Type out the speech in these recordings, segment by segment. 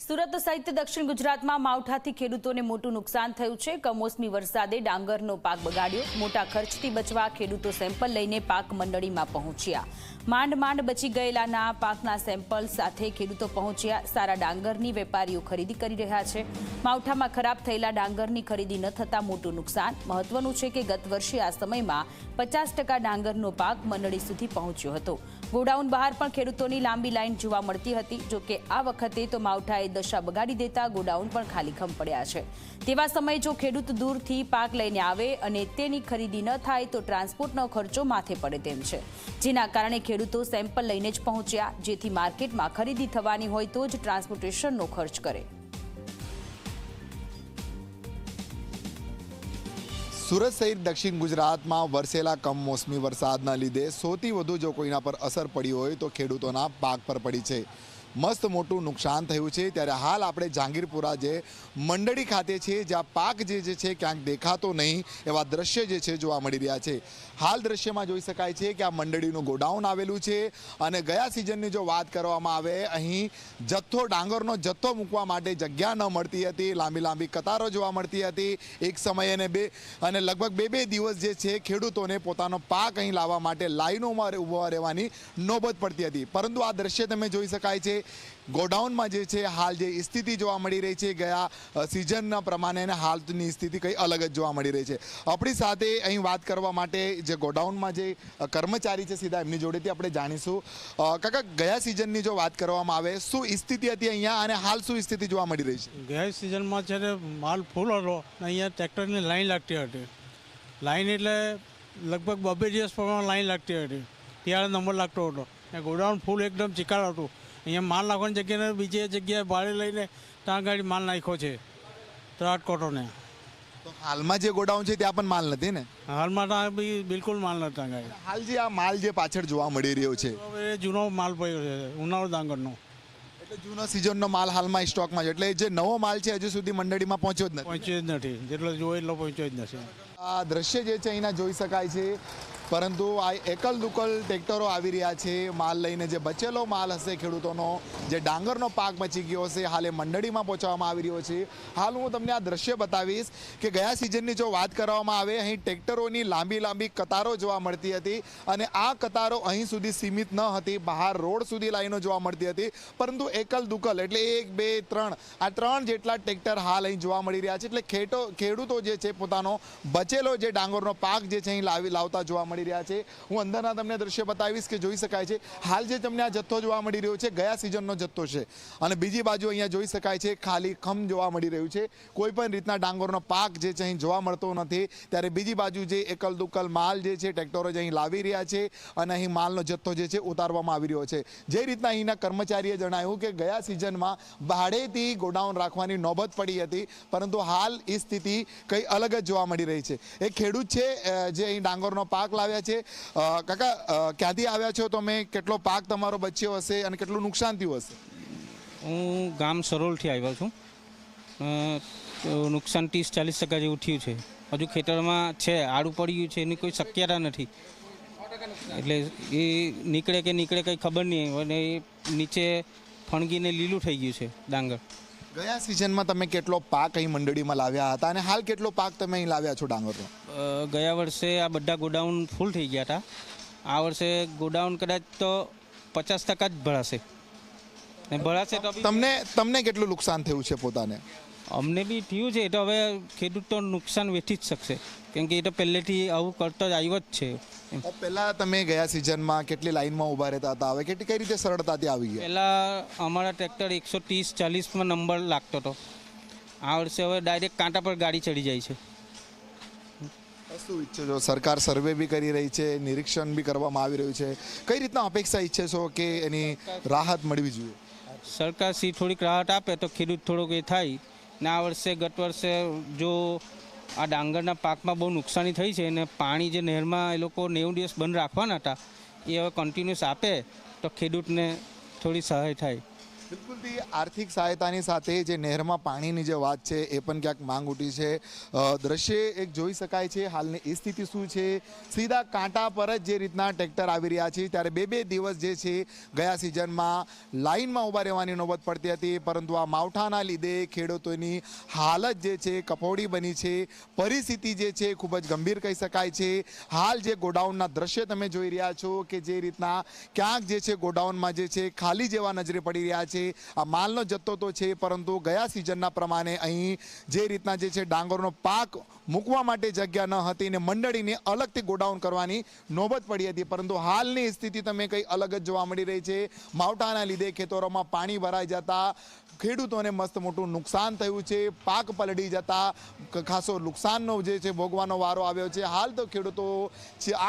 સુરત સહિત દક્ષિણ ગુજરાતમાં માવઠાથી ખેડૂતોને મોટું નુકસાન થયું છે। કમોસમી વરસાદે ડાંગરનો પાક બગાડ્યો। મોટા ખર્ચથી બચવા ખેડૂતો સેમ્પલ લઈને પાક મંડળીમાં પહોંચ્યા। માંડ બચી ગયેલાના પાકના સેમ્પલ સાથે ખેડૂતો પહોંચ્યા। સારા ડાંગરની વેપારીઓ ખરીદી કરી રહ્યા છે। માવઠામાં ખરાબ થયેલા ડાંગરની ખરીદી ન થતા મોટું નુકસાન। મહત્વનું છે કે ગત વર્ષે આ સમયમાં 50% ડાંગરનો પાક મંડળી સુધી પહોંચ્યો હતો। ગોડાઉન બહાર પણ ખેડૂતોની લાંબી લાઈન જોવા મળતી હતી। જો કે આ વખતે તો માવઠાએ દશા બગાડી દેતા ગોડાઉન પણ ખાલીખમ પડ્યા છે। તેવા સમયે જો ખેડૂત દૂરથી પાક લઈને આવે અને તેની ખરીદી ન થાય તો ટ્રાન્સપોર્ટનો ખર્ચો માથે પડે તેમ છે, જેના કારણે ખેડૂતો સેમ્પલ લઈને જ પહોંચ્યા, જેથી માર્કેટમાં ખરીદી થવાની હોય તો જ ટ્રાન્સપોર્ટેશનનો ખર્ચ કરે। સુરત સહિત દક્ષિણ ગુજરાતમાં વરસેલા કમોસમી વરસાદના લીધે સૌથી વધુ જો કોઈના પર અસર પડી હોય તો ખેડૂતોના પાક પર પડી છે। મસ્ત મોટું નુકસાન થયું છે। ત્યારે હાલ આપણે જહાંગીરપુરા જે મંડળી ખાતે છે, જ્યાં પાક જે છે ક્યાંક દેખાતો નહીં એવા દ્રશ્ય જે છે જોવા મળી રહ્યા છે। હાલ દ્રશ્યમાં જોઈ શકાય છે કે આ મંડળીનું ગોડાઉન આવેલું છે અને ગયા સિઝનની જો વાત કરવામાં આવે, અહીં ડાંગરનો જથ્થો મૂકવા માટે જગ્યા ન મળતી હતી। લાંબી કતારો જોવા મળતી હતી। એક સમયે અને લગભગ બે દિવસ જે છે ખેડૂતોને પોતાનો પાક અહીં લાવવા માટે લાઈનોમાં ઊભા રહેવાની નોબત પડતી હતી। પરંતુ આ દ્રશ્ય તમે જોઈ શકાય છે, ગોડાઉનમાં જે છે હાલ જે સ્થિતિ જોવા મળી રહી છે ગયા સિઝનના પ્રમાણે અને હાલની સ્થિતિ કંઈ અલગ જ જોવા મળી રહી છે। આપણી સાથે અહીં વાત કરવા માટે જે ગોડાઉનમાં જે કર્મચારી છે, સીધા એમની જોડેથી આપણે જાણીશું। કાકા, ગયા સિઝનની જો વાત કરવામાં આવે, શું સ્થિતિ હતી અહીંયા અને હાલ શું સ્થિતિ જોવા મળી રહી છે? ગયા સિઝનમાં છે ને માલ ફૂલ હતો, અહીંયા ટ્રેક્ટરની લાઈન લાગતી હતી। લાઈન એટલે લગભગ 2 દિવસ પ્રમાણે લાઈન લાગતી હતી, ત્યારે નંબર લાગતો હતો। ગોડાઉન ફૂલ એકદમ ચિકાર હતું। અહીંયા માલ નાખવાની જગ્યાએ બીજી જગ્યાએ ભાડે લઈને ત્યાં ગાડી માલ નાખ્યો છે રાજકોટોને। તો હાલમાં જે ગોડાઉન છે ત્યાં પણ માલ નથી ને? હાલમાં ત્યાં બિલકુલ માલ નથી ગાડી। હાલ જે આ માલ જે પાછળ જોવા મળી રહ્યો છે, હવે જૂનો માલ પડ્યો છે, ઉનાળો ડાંગરનો, એટલે જૂનો સિઝનનો માલ હાલમાં સ્ટોકમાં છે। એટલે જે નવો માલ છે હજુ સુધી મંડળીમાં પહોંચ્યો જ નથી, જેટલો જોઈએ એટલો પહોંચ્યો જ નથી। આ દ્રશ્ય જે છે અહીંના જોઈ શકાય છે, પરંતુ આ એકલ દુકલ ટ્રેક્ટરો આવી રહ્યા છે માલ લઈને। જે બચેલો માલ હશે ખેડૂતોનો, જે ડાંગરનો પાક બચી ગયો હશે, હાલ એ મંડળીમાં પહોંચાડવામાં આવી રહ્યો છે। હાલ હું તમને આ દ્રશ્ય બતાવીશ કે ગયા સિઝનની જો વાત કરવામાં આવે, અહીં ટ્રેક્ટરોની લાંબી કતારો જોવા મળતી હતી અને આ કતારો અહીં સુધી સીમિત ન હતી, બહાર રોડ સુધી લાઈનો જોવા મળતી હતી। પરંતુ એકલ દુકલ એટલે 1, 2, 3 આ 3 જેટલા ટ્રેક્ટર હાલ અહીં જોવા મળી રહ્યા છે। એટલે ખેડૂતો જે છે પોતાનો બચેલો જે ડાંગરનો પાક જે છે અહીં લાવતા જોવા મળી રહ્યા છે। હું અંદરના તમને દ્રશ્ય બતાવીશ કે જોઈ શકાય છે હાલ જે તમને આ જથ્થો જોવા મળી રહ્યો છે ગયા સિઝનનો જથ્થો છે અને બીજી બાજુ અહીંયા જોઈ શકાય છે ખાલી ખમ જોવા મળી રહ્યું છે। કોઈ પણ રીતના ડાંગરનો પાક જે છે અહીં જોવા મળતો નથી। ત્યારે બીજી બાજુ જે એકલ દુકલ માલ જે છે ટ્રેક્ટરો જે અહીં લાવી રહ્યા છે અને અહીં માલનો જથ્થો જે છે ઉતારવામાં આવી રહ્યો છે। જે રીતના અહીંના કર્મચારીએ જણાવ્યું કે ગયા સિઝનમાં ભાડેથી ગોડાઉન રાખવાની નોબત પડી હતી, પરંતુ હાલ એ સ્થિતિ કંઈ અલગ જ જોવા મળી રહી છે। એક ખેડૂત છે જે અહીં ડાંગરનો પાક લાવ્યા છે। કાકા, ક્યાંથી આવ્યા છો તમે? કેટલો પાક તમારો બચ્યો હશે અને કેટલું નુકસાન થયું હશે? હું ગામ સરોલથી આવ્યો છું। નુકસાન 30-40% જેવું થયું છે। હજુ ખેતરમાં છે, આડું પડી ગયું છે, એની કોઈ શક્યતા નથી। એટલે એ નીકળે કંઈ ખબર નહીં, અને નીચે ફણગીને લીલું થઈ ગયું છે ડાંગર। ગયા સિઝનમાં તમે કેટલો પાક અહીં મંડળીમાં લાવ્યા હતા અને હાલ કેટલો પાક તમે અહીં લાવ્યા છો ડાંગરનો? ગયા વર્ષે આ બધા ગોડાઉન ફૂલ થઈ ગયા હતા। આ વર્ષે ગોડાઉન કદાચ તો 50% જ ભરાશે, તો તમને કેટલું નુકસાન થયું છે પોતાને? અમને બી થયું છે। તો હવે ખેડૂત તો નુકસાન વેઠી જ શકશે, કેમ કે એ તો પહેલેથી આવું કરતો જ આવ્યો જ છે। પહેલાં તમે ગયા સિઝનમાં કેટલી લાઈનમાં ઊભા રહેતા હતા, હવે કઈ રીતે સરળતાથી આવી ગયા? પહેલાં અમારા ટ્રેક્ટર 130-40માં નંબર લાગતો હતો। આ વર્ષે હવે ડાયરેક્ટ કાંટા પર ગાડી ચડી જાય છે। શું ઈચ્છો છો? સરકાર સર્વે બી કરી રહી છે, નિરીક્ષણ બી કરવામાં આવી રહ્યું છે, કઈ રીતના અપેક્ષા ઈચ્છે છો કે એની રાહત મળવી જોઈએ? સરકાર થોડીક રાહત આપે તો ખેડૂત થોડોક એ થાય ને। આ વર્ષે ગત વર્ષે જો આ ડાંગરના પાકમાં બહુ નુકસાની થઈ છે અને પાણી જે નહેરમાં એ લોકો 90 દિવસ બંધ રાખવાના હતા, એ હવે કન્ટિન્યુઅસ આપે તો ખેડૂતને થોડી સહાય થાય। બિલકુલથી આર્થિક સહાયતાની સાથે જે નહેરમાં પાણીની જે વાત છે એ પણ ક્યાંક માંગ ઉઠી છે. દ્રશ્ય એક જોઈ શકાય છે. હાલની એ સ્થિતિ શું છે, સીધા કાંટા પર જ જે રીતના ટ્રેક્ટર આવી રહ્યા છે, ત્યારે બે દિવસ જે છે ગયા સિઝનમાં લાઇનમાં ઊભા રહેવાની નોબત પડતી હતી, પરંતુ આ માવઠાના લીધે ખેડૂતોની હાલત જે છે કફોડી બની છે. પરિસ્થિતિ જે છે ખૂબ જ ગંભીર કહી શકાય છે. હાલ જે ગોડાઉનના દ્રશ્ય તમે જોઈ રહ્યા છો કે જે રીતના ક્યાંક જે છે ગોડાઉનમાં જે છે ખાલી જેવા નજરે પડી રહ્યા છે. આ માલનો જથ્થો તો છે, પરંતુ ગયા સિઝનના પ્રમાણે અહીં જે રીતના જે છે ડાંગરનો પાક મૂકવા માટે જગ્યા ન હતી ને મંડળીને અલગથી ગોડાઉન કરવાની નોબત પડી હતી, પરંતુ હાલની સ્થિતિ તમે કંઈ અલગ જ જોવા મળી રહી છે. માવઠાના લીધે ખેતરોમાં પાણી ભરાઈ જતા ખેડૂતોને મસ્ત મોટું નુકસાન થયું છે. પાક પલળી જતા ખાસો નુકસાનનો જે છે ભોગવાનો વારો આવ્યો છે. હાલ તો ખેડૂતો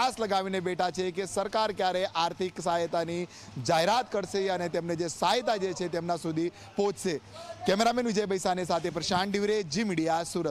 આસ લગાવીને બેઠા છે કે સરકાર ક્યારે આર્થિક સહાયતાની જાહેરાત કરશે અને તેમને જે સહાયતા જે છે તેમના સુધી પહોંચશે. કેમેરામેન વિજય બૈસાને સાથે પ્રશાંત ડિવરે, જી મીડિયા, સુરત.